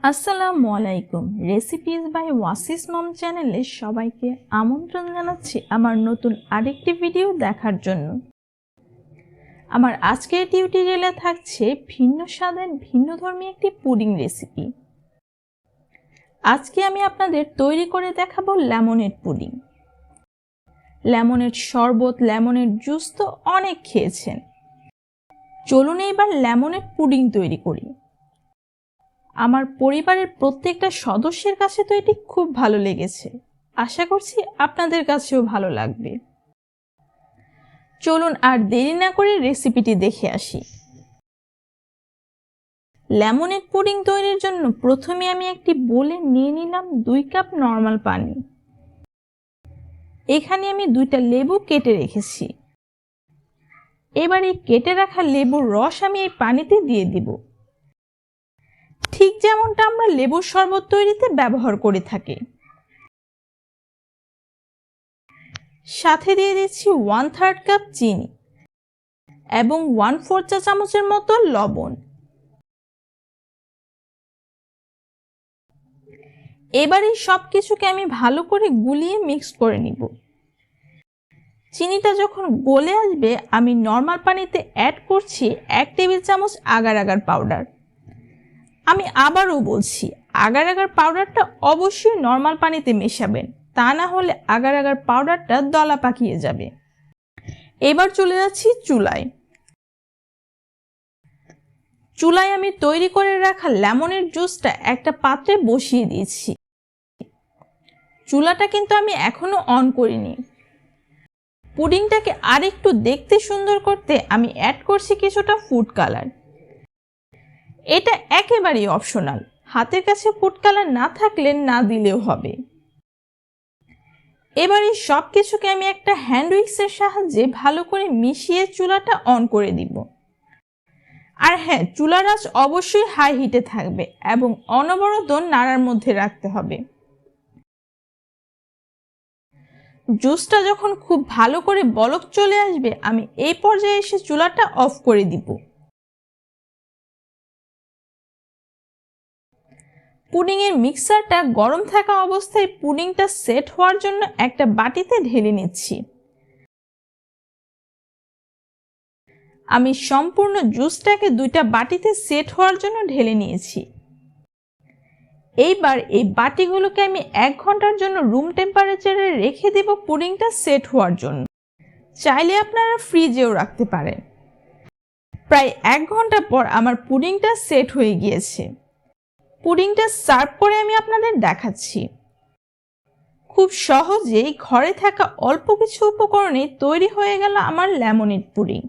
আসসালামু আলাইকুম। Recipes by ওয়াসিস মম চ্যানেলে সবাইকে আমন্ত্রণ জানাচ্ছি আমার নতুন আরেকটি ভিডিও দেখার জন্য। আমার আজকের টিউটোরিয়ালে থাকছে ভিন্ন স্বাদের ভিন্নধর্মী একটি পুডিং রেসিপি। আজকে আমি আপনাদের তৈরি করে দেখাবো লেমনেড পুডিং। লেমনের শরবত, লেমনের জুস তো অনেক খেয়েছেন। চলুন এবার লেমনেড পুডিং তৈরি করি। আমার পরিবারের প্রত্যেকটা সদস্যের কাছে তো এটি খুব ভালো লেগেছে। আশা করছি আপনাদের কাছেও ভালো লাগবে। চলুন আর দেরি না করে রেসিপিটি দেখে আসি। লেমনেড পুডিং তৈরির জন্য প্রথমে আমি একটি বোলে নিয়ে নিলাম 2 কাপ নরমাল পানি। এখানে আমি 2টা লেবু কেটে রেখেছি। এবার এই কেটে রাখা লেবুর রস আমি এই পানিতে দিয়ে দিব, ঠিক যেমনটা আমরা লেবুর শরবত তৈরিতে ব্যবহার করে থাকি। সাথে দিয়ে দিচ্ছি 1/3 কাপ চিনি এবং 1/4 চা চামচের মতো লবণ। এবার এই সব কিছুকে আমি ভালো করে গুলিয়ে মিক্স করে নিব। চিনিটা যখন গলে আসবে আমি নরমাল পানিতে অ্যাড করছি 1 টেবিল চামচ আগার আগার পাউডার। আমি আবারও বলছি, আগার আগার পাউডারটা অবশ্যই নরমাল পানিতে মেশাবেন, তা না হলে আগার আগার পাউডারটা দলা পাকিয়ে যাবে। এবার চলে যাচ্ছি চুলায়। চুলায় আমি তৈরি করে রাখা লেমনের জুসটা একটা পাত্রে বসিয়ে দিয়েছি। চুলাটা কিন্তু আমি এখনো অন করিনি। পুডিংটাকে আরেকটু দেখতে সুন্দর করতে আমি অ্যাড করছি কিছুটা ফুড কালার। এটা একেবারেই অপশনাল, হাতের কাছে ফুড কালার না থাকলে না দিলেও হবে। এবার এই সব কিছুকে আমি একটা হ্যান্ড উইক্সের সাহায্যে ভালো করে মিশিয়ে চুলাটা অন করে দিব। আর হ্যাঁ, চুলার আঁচ অবশ্যই হাই হিটে থাকবে এবং অনবরত নাড়ার মধ্যে রাখতে হবে। জুসটা যখন খুব ভালো করে বলক চলে আসবে আমি এই পর্যায়ে এসে চুলাটা অফ করে দিব। পুডিংয়ের মিক্সারটা গরম থাকা অবস্থায় পুডিংটা সেট হওয়ার জন্য একটা বাটিতে ঢেলে নিচ্ছি। আমি সম্পূর্ণ জুসটাকে 2টা বাটিতে সেট হওয়ার জন্য ঢেলে নিয়েছি। এইবার এই বাটিগুলোকে আমি 1 ঘন্টার জন্য রুম টেম্পারেচারে রেখে দেব পুডিংটা সেট হওয়ার জন্য। চাইলে আপনারা ফ্রিজেও রাখতে পারেন। প্রায় 1 ঘন্টা পর আমার পুডিংটা সেট হয়ে গিয়েছে। পুডিংটা সার্ভ করে আমি আপনাদের দেখাচ্ছি। খুব সহজেই ঘরে থাকা অল্প কিছু উপকরণে তৈরি হয়ে গেল আমার লেমনেড পুডিং।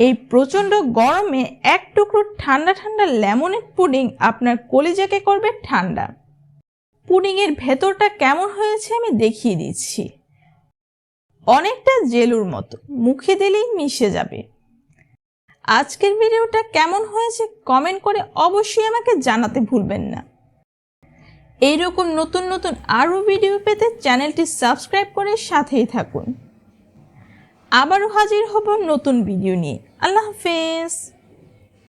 এই প্রচণ্ড গরমে এক টুকরো ঠান্ডা ঠান্ডা লেমনেড পুডিং আপনার কলিজাকে করবে ঠান্ডা। পুডিংয়ের ভেতরটা কেমন হয়েছে আমি দেখিয়ে দিচ্ছি। অনেকটা জেলুর মতো, মুখে দিলেই মিশে যাবে। আজকের ভিডিওটা কেমন হয়েছে কমেন্ট করে অবশ্যই আমাকে জানাতে ভুলবেন না। এইরকম নতুন নতুন আরও ভিডিও পেতে চ্যানেলটি সাবস্ক্রাইব করে সাথেই থাকুন। আবারও হাজির হব নতুন ভিডিও নিয়ে। আল্লাহ হাফেজ।